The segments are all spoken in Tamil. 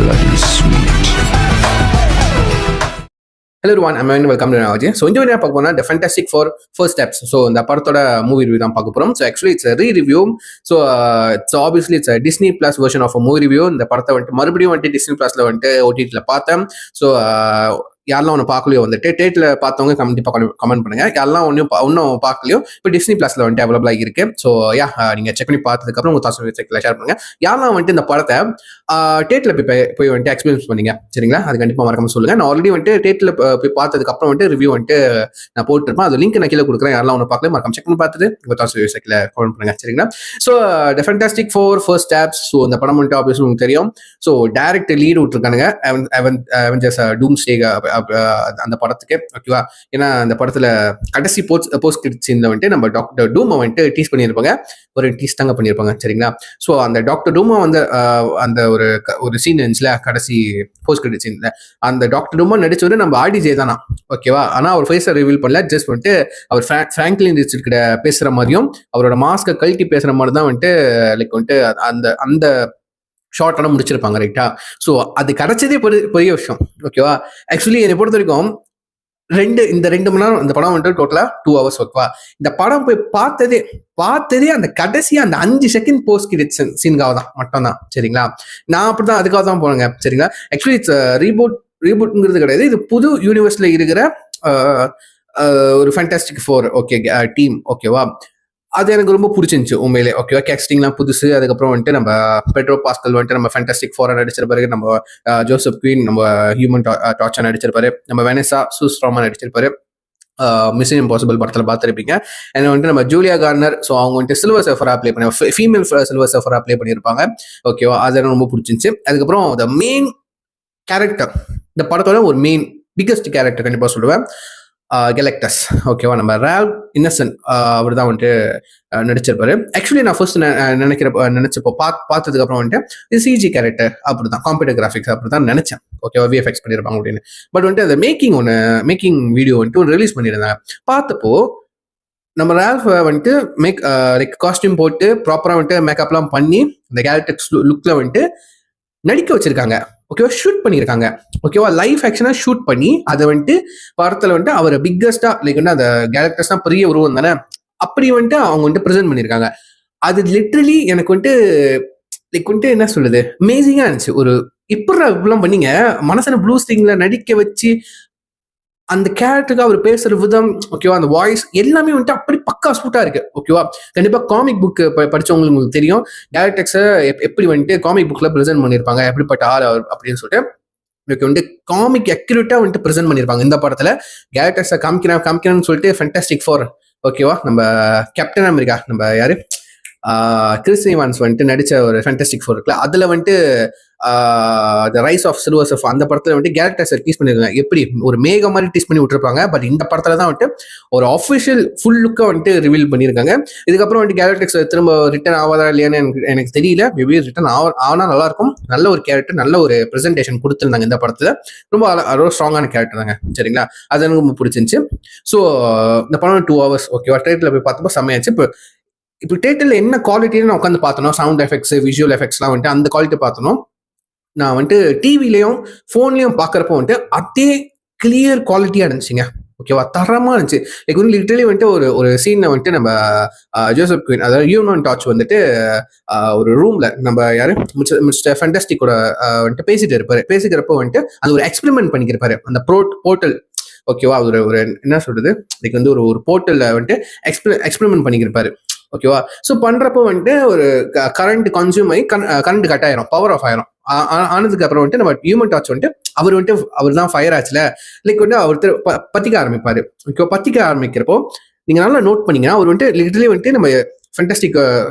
bloody sweet. Hello everyone, I'm Amin. Welcome to Navaji. So, இந்த வீடியோ பார்க்க போனா The Fantastic Four First Steps. So, இந்த படத்தோட மூவி ரிவ்யூ தான் பார்க்க போறோம். So, actually it's a re-review. So, it's obviously it's a Disney Plus version of a movie review. இந்த படத்தை வந்துட்டு மறுபடியும் வந்துட்டு Disney Plusல வந்துட்டு OTTல பார்த்தேன். So, யாரெல்லாம் ஒன்று பார்க்கலையோ வந்துட்டு டேட்டில் பார்த்தவங்க கண்டிப்பாக கமெண்ட் பண்ணுங்க. யாரெல்லாம் ஒன்றும் பார்க்கலையோ இப்போ டிஸ்னி பிளஸ்ல வந்துட்டு அவைலபிளாக இருக்கு. ஸோ நீங்கள் செக் பண்ணி பார்த்ததுக்கப்புறம் உங்கள் தாசம் செக்ல ஷேர் பண்ணுங்க. யாரெல்லாம் வந்துட்டு இந்த படத்தை டேட்டில் போய் வந்துட்டு எக்ஸ்பீரியன்ஸ் பண்ணீங்க சரிங்களா, அது கண்டிப்பாக மறக்காம சொல்லுங்க. நான் ஆல்ரெடி வந்துட்டு டேட்டில் போய் பார்த்ததுக்கப்புறம் வந்துட்டு ரிவ்யூ வந்துட்டு நான் போட்டுருப்பேன். அது லிங்க் நான் கீழே கொடுக்குறேன். யாரெல்லாம் ஒன்று பார்க்கல மறக்காம செக் பண்ணி பார்த்துட்டு உங்கள் தாசம் செக்ல கமெண்ட் பண்ணுங்க சரிங்களா. So The Fantastic Four First Steps. So இந்த படம் வந்துட்டு ஆப்வியஸ்லி உங்களுக்கு தெரியும். ஸோ டைரக்ட் லீடு விட்டுருக்கானுங்க அவெஞ்சர்ஸ் டூம்ஸ்டே அந்த படத்துக்கு ஓகேவா. ஏன்னா அந்த படத்துல கடைசி போஸ்ட் கிரெடிட் சீன்ல வந்துட்டு நம்ம டாக்டர் டூமை வந்துட்டு டீஸ் பண்ணியிருப்பாங்க, ஒரு டீஸ் தாங்க பண்ணியிருப்பாங்க சரிங்களா. ஸோ அந்த டாக்டர் டூமா வந்து அந்த ஒரு சீன் இருந்துச்சுல கடைசி போஸ்ட் கிரெடிட் சீன்ல, அந்த டாக்டர் டூமா நடிச்சவரு நம்ம RDJ தானா ஓகேவா. ஆனா அவர் ஃபேஸை ரிவீல் பண்ணல, ஜஸ்ட் வந்துட்டு அவர் ஃப்ராங்க்லின் ரிச்சர்ட் கிட்ட பேசுற மாதிரியும் அவரோட மாஸ்கை கழட்டி பேசுற மாதிரி தான் வந்துட்டு லைக் வந்துட்டு அந்த ஷார்ட்டான முடிச்சிருப்பாங்க ரைட்டா. ஸோ அது கிடைச்சதே பெரிய விஷயம் ஓகேவா. ஆக்சுவலி என்னை பொறுத்த வரைக்கும் இந்த 2 மணி நேரம் இந்த படம் வந்துட்டு டோட்டலா 2 hours ஓகேவா. இந்த படம் போய் பார்த்ததே அந்த கடைசியா அந்த 5 செகண்ட் போஸ்ட் கிரெடிட் சீனுக்காக தான் மட்டும் தான் சரிங்களா. நான் அப்படிதான் அதுக்காக தான் போனேங்க சரிங்களா. ஆக்சுவலி இட்ஸ் ரீபூட்ங்கிறது கிடையாது, இது புது யூனிவர்ஸ்ல இருக்கிற ஒரு ஃபேண்டாஸ்டிக் ஃபோர் ஓகே டீம் ஓகேவா. அது எனக்கு ரொம்ப பிடிச்சிருந்துச்சு உண்மையிலே ஓகேவா. கேஸ்டிங்லாம் புதுசு. அதுக்கப்புறம் வந்துட்டு நம்ம பெட்ரோ பாஸ்கல் வந்துட்டு நம்ம ஃபேண்டாஸ்டிக் ஃபோரை நடிச்சிருப்பாரு, நம்ம ஜோசப் குயின் நம்ம ஹியூமன் டார்ச்சர் நடிச்சிருப்பாரு, நம்ம வெனசா சூஸ்ட்ராமா நடிச்சிருப்பாரு, மிஷன் இம்பாசிபிள் படத்தில் பார்த்துருப்பீங்க. அண்ட் வந்துட்டு நம்ம ஜூலியா கார்னர். ஸோ அவங்க வந்துட்டு சில்வர் சர்ஃபரா ப்ளே பண்ணி ஃபீமேல் சில்வர் சர்ஃபரா ப்ளே பண்ணியிருப்பாங்க ஓகேவா. அது எனக்கு ரொம்ப பிடிச்சிருந்துச்சு. அதுக்கப்புறம் த மெயின் கேரக்டர், இந்த படத்தோட ஒரு மெயின் பிக்கஸ்ட் கேரக்டர் கண்டிப்பாக சொல்லுவேன், கெலக்டஸ் ஓகேவா. நம்ம ரால் இன்னசென்ட் அவர் தான் வந்துட்டு நடிச்சிருப்பாரு. ஆக்சுவலி நான் ஃபர்ஸ்ட் நினைச்சப்போ பார்த்ததுக்கு அப்புறம் வந்துட்டு இது சிஜி கேரக்டர் அப்படிதான், கம்ப்யூட்டர் கிராஃபிக்ஸ் அப்படி தான் நினைச்சேன் ஓகேவா, VFX பண்ணியிருப்பாங்க அப்படின்னு. பட் வந்துட்டு அந்த மேக்கிங் வீடியோ வந்துட்டு ஒன்று ரிலீஸ் பண்ணியிருந்தாங்க. பார்த்தப்போ நம்ம ரால்ஃப் வந்துட்டு லைக் காஸ்டியூம் போட்டு ப்ராப்பராக வந்துட்டு மேக்கப்லாம் பண்ணி இந்த கேரக்டர் லுக்ல வந்துட்டு நடிக்க வச்சிருக்காங்க ஓகேவா, ஷூட் பண்ணியிருக்காங்க ஓகேவா. லைவ் ஆக்ஷனாக ஷூட் பண்ணி அதை வந்துட்டு படத்தில் வந்துட்டு அவர் பிக்கஸ்டா லைக் வந்து அந்த கேரக்டர்ஸ் தான் பெரிய உருவம் தானே, அப்படி வந்துட்டு அவங்க வந்துட்டு ப்ரெசென்ட் பண்ணியிருக்காங்க. அது லிட்ரலி எனக்கு வந்துட்டு லைக் வந்துட்டு என்ன சொல்லுது, அமேசிங்கா இருந்துச்சு. ஒரு இப்படிலாம் பண்ணீங்க மனசன ப்ளூ ஸ்டிங்ல நடிக்க வச்சு அந்த கேரக்டருக்கு அவர் பேசுற விதம் ஓகேவா, அந்த வாய்ஸ் எல்லாமே வந்துட்டு அப்படி பக்கா சூட்டா இருக்கு ஓகேவா. கண்டிப்பா காமிக் புக் படிச்சவங்களுக்கு உங்களுக்கு தெரியும் டேரக்டர்ஸை எப்படி வந்துட்டு காமிக் புக்ல ப்ரெசென்ட் பண்ணியிருப்பாங்க, எப்படிப்பட்ட ஆள் அவர் அப்படின்னு சொல்லிட்டு வந்துட்டு காமிக் அக்யூரேட்டா வந்துட்டு ப்ரெசென்ட் பண்ணியிருப்பாங்க. இந்த படத்துல கேரக்டர்ஸை காமிக்கணும்னு சொல்லிட்டு ஃபேண்டாஸ்டிக் ஃபோர் ஓகேவா, நம்ம கேப்டன் அமெரிக்கா நம்ம யாரு கிறிஸ் ஈவான்ஸ் வந்துட்டு நடிச்ச ஒரு ஃபேண்டாஸ்டிக் ஃபோர் இருக்குல்ல, அதுல வந்துட்டு the rise of silver surfer அந்த படத்துல வந்துட்டு கேரக்டர்ஸ் டீஸ் பண்ணிருக்காங்க, எப்படி ஒரு மேக மாதிரி டீஸ் பண்ணி விட்டுருப்பாங்க. பட் இந்த படத்துல தான் வந்துட்டு ஒரு ஆஃபிஷியல் ஃபுல் லுக்கை வந்துட்டு ரிவீல் பண்ணியிருக்காங்க. இதுக்கப்புறம் வந்துட்டு கேரக்டர்ஸ் திரும்ப ரிட்டர்ன் ஆகாதா இல்லையான்னு எனக்கு தெரியல. மேபி ரிட்டர்ன் ஆனா நல்லா இருக்கும். நல்ல ஒரு கேரக்டர், நல்ல ஒரு ப்ரெசென்டேஷன் கொடுத்துருந்தாங்க இந்த படத்துல. ரொம்ப ஸ்ட்ராங்கான கேரக்டர் தாங்க சரிங்களா. அது எனக்கு ரொம்ப பிடிச்சிருந்துச்சு. ஸோ இந்த படம் 2 hours ஓகேவா. ட்ரேட்ல போய் பார்த்தப்போ செம்மையாச்சு. இப்போ தேட்டர்ல என்ன குவாலிட்டின்னு நான் உட்காந்து பார்த்தணும், சவுண்ட் எஃபெக்ட்ஸ் விஷுவல் எஃபெக்ட்ஸ்லாம் வந்துட்டு அந்த குவாலிட்டி பார்த்தணும். நான் வந்துட்டு டிவிலையும் ஃபோன்லையும் பார்க்குறப்போ வந்துட்டு அதே கிளியர் குவாலிட்டியாக இருந்துச்சுங்க ஓகேவா, தரமாக இருந்துச்சு. லைக் வந்து லிட்டரலி வந்துட்டு ஒரு சீனில் வந்துட்டு நம்ம ஜோசப் குயின் அதாவது ஹியூமன் டார்ச் வந்துட்டு ஒரு ரூம்ல நம்ம யாரு மிஸ்டர் ஃபேண்டாஸ்டிக்கோட வந்துட்டு பேசிக்கிறப்போ வந்துட்டு அது ஒரு எக்ஸ்பெரிமெண்ட் பண்ணிக்கிறப்பாரு அந்த போர்ட்டல் ஓகேவா. ஒரு என்ன சொல்றது, லைக் வந்து ஒரு போர்ட்டல்ல வந்துட்டு எக்ஸ்பெரிமெண்ட் பண்ணிக்கிறப்பாரு ஓகேவா. ஸோ பண்றப்போ வந்துட்டு ஒரு கரண்ட் கன்சியூம் ஆகி கரண்ட் கட் ஆயிரும், பவர் ஆஃப் ஆயிரும். ஆனதுக்கு அப்புறம் வந்துட்டு நம்ம ஹியூமன் டார்ச் வந்துட்டு அவர் தான் ஃபயர் ஆச்சுல, லைக் வந்துட்டு அவர் பத்திக்க ஆரம்பிப்பாரு ஓகேவா. பத்திக்க ஆரம்பிக்கிறப்போ நீங்க நல்லா நோட் பண்ணீங்கன்னா அவர் வந்துட்டு லிட்டரலி வந்துட்டு நம்ம ஃபேண்டாஸ்டிக்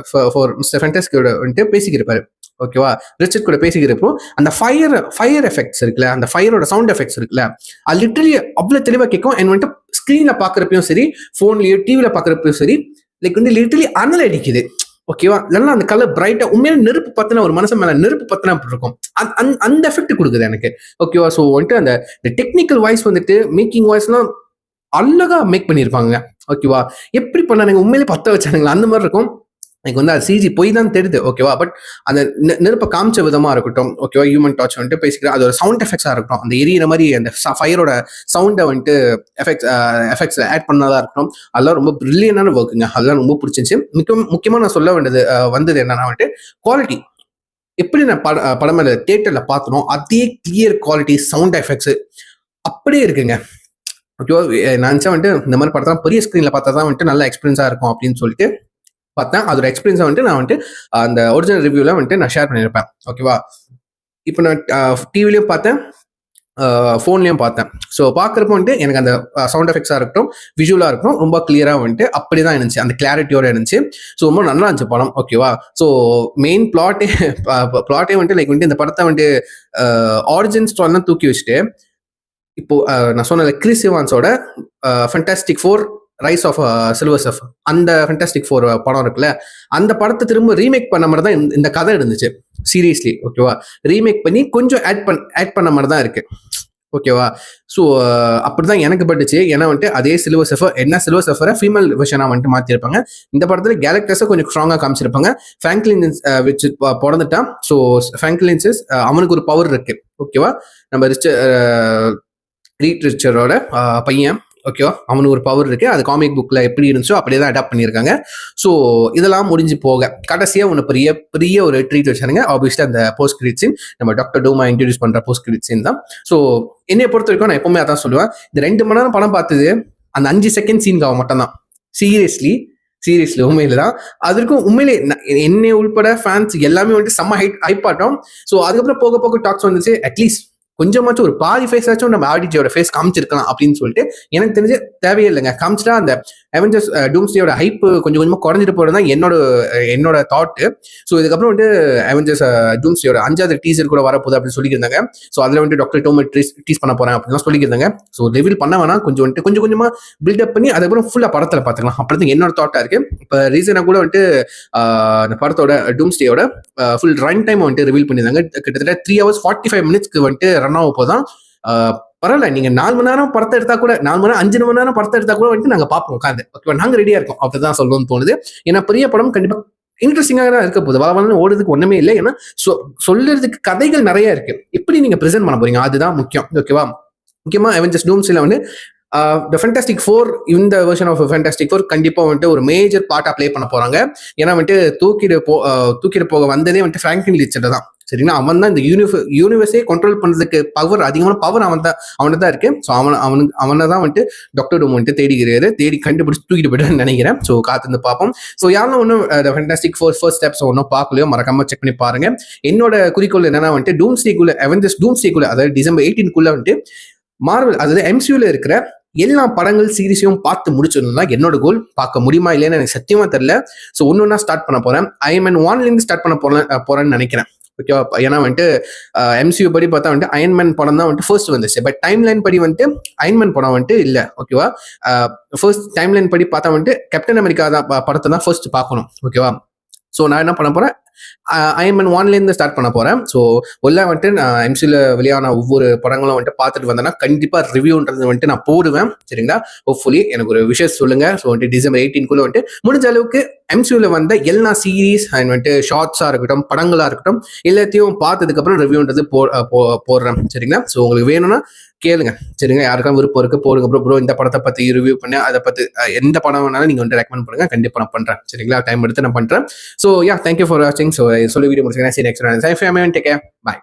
ஃபார் மிஸ்டர் ஃபேண்டாஸ்டிக்கோட வந்துட்டு பேசிக்கிறப்பாரு ஓகேவா. ரிச்சர்ட் கூட பேசிக்கிறப்போ அந்த ஃபயர் எஃபெக்ட்ஸ் இருக்குல்ல, அந்த ஃபயரோட சவுண்ட் எஃபெக்ட்ஸ் இருக்குல்ல, அது லிட்டரலி அவ்வளவு தெளிவாக கேட்கும். அண்ட் வந்துட்டு ஸ்கிரீன்ல பாக்குறப்பையும் சரி, போன்லயோ டிவில பாக்குறப்பையும் சரி, லைக் வந்து லிட்டரலி அனல் அடிக்குது ஓகேவா. நல்லா அந்த கலர் பிரைட்டா உண்மையில நெருப்பு பத்தின ஒரு மனசு மேல நெருப்பு பத்தினா அப்படி இருக்கும், அந்த எஃபெக்ட் கொடுக்குது எனக்கு ஓகேவா. ஸோ வந்துட்டு அந்த டெக்னிக்கல் வாய்ஸ் வந்துட்டு மேக்கிங் வாய்ஸ்லாம் அழகா மேக் பண்ணியிருப்பாங்க ஓகேவா. எப்படி பண்ணானுங்க உண்மையிலே பத்த வச்சானுங்களா அந்த மாதிரி இருக்கும். எனக்கு வந்து அது சிஜி போய் தான் தெரியுது, ஓகேவா? பட் அந்த நெருப்பை காமிச்ச விதமா இருக்கட்டும், ஓகேவா? ஹியூமன் டார்ச் வந்துட்டு பேசிக்கிறேன், அதோட சவுண்ட் எஃபெக்ட்ஸா இருக்கட்டும், அந்த எரியிற மாதிரி அந்த ஃபயரோட சவுண்டை வந்துட்டு எஃபெக்ட்ஸ் ஆட் பண்ணதா இருக்கட்டும், அதெல்லாம் ரொம்ப பிரில்லியனான ஒர்க்குங்க. அதெல்லாம் ரொம்ப பிடிச்சிருந்துச்சு. முக்கியமா நான் சொல்ல வேண்டியது வந்தது என்னன்னா வந்துட்டு குவாலிட்டி. எப்படி நான் படம் தியேட்டர்ல பார்த்தனோ அதே கிளியர் குவாலிட்டி சவுண்ட் எஃபெக்ட்ஸ் அப்படியே இருக்குங்க. ஓகேவா? நான் நினச்சேன் வந்துட்டு இந்த மாதிரி படத்தான் பெரிய ஸ்க்ரீன்ல பார்த்தா தான் வந்துட்டு நல்ல எக்ஸ்பீரியன்ஸா இருக்கும் அப்படின்னு சொல்லிட்டு பார்த்தேன். அதோட எக்ஸ்பீரியன்ஸை வந்துட்டு நான் வந்துட்டு அந்த ஒரிஜினல் ரிவ்யூல வந்துட்டு நான் ஷேர் பண்ணியிருப்பேன், ஓகேவா? இப்போ நான் டிவிலையும் பார்த்தேன், ஃபோன்லேயும் பார்த்தேன். ஸோ பார்க்குறப்போ வந்துட்டு எனக்கு அந்த சவுண்ட் எஃபெக்ட்ஸாக இருக்கட்டும், விஷுவலாக இருக்கட்டும், ரொம்ப கிளியராக வந்துட்டு அப்படி தான் இருந்துச்சு, அந்த கிளாரிட்டியோட இருந்துச்சு. ஸோ ரொம்ப நல்லா இருந்துச்சு படம், ஓகேவா? ஸோ மெயின் பிளாட்டே வந்துட்டு லைக் வந்துட்டு இந்த படத்தை வந்துட்டு ஆரிஜின் ஸ்டார்லாம் தூக்கி வச்சுட்டு இப்போ நான் சொன்ன கிறிஸ் எவான்ஸோட fantastic four rise of silver surfer, அந்த ஃபென்டாஸ்டிக் ஃபோர் படம் இருக்குல்ல, அந்த படத்தை திரும்ப ரீமேக் பண்ண மாதிரி தான் இந்த கதை இருந்துச்சு. சீரியஸ்லி, ஓகேவா? ரீமேக் பண்ணி கொஞ்சம் ஆட் பண்ண மாதிரி தான் இருக்கு, ஓகேவா? ஸோ அப்படிதான் எனக்கு பட்டுச்சு. ஏன்னா வந்துட்டு அதே சில்வர் சர்ஃபரை ஃபீமேல் வெர்ஷனாக வந்துட்டு மாற்றிருப்பாங்க. இந்த படத்தில் கேரக்டர்ஸை கொஞ்சம் ஸ்ட்ராங்காக காமிச்சிருப்பாங்க. ஃப்ராங்க்லின்ஸ் வச்சு பிறந்துட்டான். ஸோ ஃப்ராங்க்லின்ஸ் அவனுக்கு ஒரு பவர் இருக்கு, ஓகேவா? நம்ம ரீட் ரிச்சரோட பையன், ஓகேவா? அவனுக்கு ஒரு பவர் இருக்கு. அது காமிக் புக்ல எப்படி இருந்துச்சோ அப்படியே தான் அடாப்ட் பண்ணியிருக்காங்க. ஸோ இதெல்லாம் முடிஞ்சு போக கடைசியாக ஒன்று பெரிய ஒரு ட்ரீட் வச்சாருங்க. ஆப்வியஸ்லி அந்த போஸ்ட் கிரெடிட் சீன், நம்ம டாக்டர் டூமா இன்ட்ரடியூஸ் பண்ற போஸ்ட் கிரெடிட் சீன் தான். ஸோ என்னைய பொறுத்த வரைக்கும் நான் எப்பவுமே அதான் சொல்லுவேன், இந்த 2 மணி நேரம் படம் பார்த்தது அந்த 5 செகண்ட் சீன்காக மட்டும் தான். சீரியஸ்லி உண்மையில தான். அதற்கும் உண்மையிலே என்னை உள்பட ஃபேன்ஸ் எல்லாமே வந்துட்டு செம்ம ஹைப் ஆட்டோம். ஸோ அதுக்கப்புறம் போக போக டாக்ஸ் வந்துச்சு, அட்லீஸ்ட் கொஞ்சமாச்சும் ஒரு பாதி ஃபேஸாச்சும் நம்ம ஆர்டிஜியோட ஃபேஸ் காமிச்சிருக்கலாம் அப்படின்னு சொல்லிட்டு எனக்கு தெரிஞ்சு தேவையே இல்லைங்க. காமிச்சிட்டா அந்த அவெஞ்சர்ஸ் டூம்ஸ்டேயோட ஹைப் கொஞ்சம் கொஞ்சமாக குறைஞ்சிட்டு போகிறது தான் என்னோட தாட்டு. ஸோ இதுக்கப்புறம் வந்துட்டு அவெஞ்சர்ஸ் டூம்ஸ்டேயோட 5வது டீசர் கூட வரப்போகுது அப்படின்னு சொல்லியிருந்தாங்க. ஸோ அதில் வந்துட்டு டாக்டர் டோம் டீஸ் பண்ண போகிறேன் அப்படின்லாம் சொல்லியிருந்தாங்க. ஸோ ரிவீல் பண்ண வேணாம், கொஞ்சம் கொஞ்சமாக பில்டப் பண்ணி அதுக்கப்புறம் ஃபுல்லாக படத்தில் பார்த்துக்கலாம் அப்படி என்னோட தாட்டாக இருக்குது. இப்போ ரீசனாக கூட வந்துட்டு அந்த படத்தோட டூம்ஸ்டேயோட ஃபுல் ரன் டைம் வந்துட்டு ரிவீல் பண்ணியிருந்தாங்க. கிட்டத்தட்ட 3 hours 45 minutes வந்துட்டு ரன் ஆக போதான். பரவாயில்ல, நீங்க 4 மணி நேரம் படத்தை எடுத்தா கூட 4 மணி நேரம் 5 மணி நேரம் படத்தை எடுத்தா கூட வந்துட்டு நாங்க பார்ப்போம் உட்காந்து, ஓகேவா? நாங்க ரெடியா இருக்கோம் அப்படிதான் சொல்லணும்னு தோணுது. ஏன்னா பெரிய படம் கண்டிப்பா இன்ட்ரெஸ்டிங்காக தான் இருக்க போகுது. வளவளன்னு ஓடுறதுக்கு ஒண்ணுமே இல்லை. ஏன்னா சொல்றதுக்கு கதைகள் நிறைய இருக்கு. எப்படி நீங்க பிரசென்ட் பண்ண போறீங்க அதுதான் முக்கியம், ஓகேவா? முக்கியமா அவெஞ்சர்ஸ் டூம்ஸ்ல வந்து த ஃபென்டாஸ்டிக் ஃபோர், இந்த வெர்ஷன் ஆஃப் ஃபென்டாஸ்டிக் ஃபோர் கண்டிப்பா வந்துட்டு ஒரு மேஜர் பார்ட்டா ப்ளே பண்ண போறாங்க. ஏன்னா வந்துட்டு தூக்கிட்டு போக வந்ததே வந்துட்டு ஃப்ராங்க்லின் ரிச்சர்ட் தான், சரிங்களா? அவன் தான் இந்த யூனிவர்ஸே கண்ட்ரோல் பண்றதுக்கு அதிகமான பவர் அவனுக்கு தான் இருக்கு. ஸோ அவனை தான் வந்துட்டு டாக்டர் டூம் வந்துட்டு தேடி கண்டுபிடிச்சு தூக்கிட்டு போயிட்டு நினைக்கிறேன். ஸோ காத்திருந்து பார்ப்போம். ஸோ யாரும் ஒன்றும் ஃபென்டாஸ்டிக் ஃபோர் ஃபர்ஸ்ட் ஸ்டெப்ஸ் ஒன்றும் பார்க்கலையோ மறக்காம செக் பண்ணி பாருங்க. என்னோட குறிக்கோள் என்னன்னா வந்துட்டு டூம்ஸ்டேக்குள்ள, அவெஞ்சர்ஸ் டூம்ஸ்டேக்குள்ள, அதாவது December 18 வந்துட்டு மார்வல், அதாவது MCUல இருக்கிற எல்லா படங்கள் சீரிஸையும் பார்த்து முடிச்சிருந்தா என்னோட கோல். பார்க்க முடியுமா இல்லைன்னு எனக்கு சத்தியமா தெரியல. ஸோ ஒன்னொன்னா ஸ்டார்ட் பண்ண போறேன். அயன்மேன் 1 ஸ்டார்ட் பண்ண போறேன்னு நினைக்கிறேன், ஓகேவா? ஏன்னா வந்துட்டு MCU படி பார்த்தா வந்துட்டு அயன்மேன் படம் தான் வந்துட்டு ஃபர்ஸ்ட் வந்துச்சு. பட் டைம் லைன் படி வந்துட்டு அயன்மேன் படம் வந்துட்டு இல்லை, ஓகேவா? ஃபர்ஸ்ட் டைம் லைன் படி பார்த்தா வந்துட்டு கேப்டன் அமெரிக்கா தான் படத்தை தான் ஃபர்ஸ்ட் பார்க்கணும், ஓகேவா? ஸோ நான் என்ன பண்ண போறேன், அயன்மேன் 1 ஸ்டார்ட் பண்ண போறேன். ஸோ உள்ள வந்துட்டு நான் MCUல வெளியான ஒவ்வொரு படங்களும் வந்துட்டு பார்த்துட்டு வந்தேன்னா கண்டிப்பா ரிவ்யூன்றது வந்துட்டு நான் போடுவேன், சரிங்களா? ஹோப்ஃபுல்லி எனக்கு ஒரு விஷயம் சொல்லுங்க. ஸோ வந்துட்டு December 18 வந்துட்டு முடிஞ்ச அளவுக்கு MCUல வந்த எல்லா சீரீஸ் அண்ட் வந்துட்டு ஷார்ட்ஸா இருக்கட்டும், படங்களா இருக்கட்டும், எல்லாத்தையும் பார்த்ததுக்கு அப்புறம் ரிவ்யூன்றது போடுறேன், சரிங்களா? ஸோ உங்களுக்கு வேணும்னா கேளுங்க, சரிங்க? யாருக்கான விருப்பம் இருக்கு போடுங்க. ப்ரோ இந்த படத்தை பத்தி ரிவ்யூ பண்ணி அதை பத்தி எந்த படம் வேணாலும் நீங்க வந்து ரெக்கமெண்ட் பண்ணுங்க, கண்டிப்பா நான் பண்றேன், சரிங்களா? டைம் எடுத்து நான் பண்றேன். ஸோ தேங்க்யூ ஃபார் வாட்சிங். ஸோ சொல்லி வீடியோ முடிச்சுக்கிறேன். சரி, நெக்ஸ்ட் டேக் கேர், பாய்.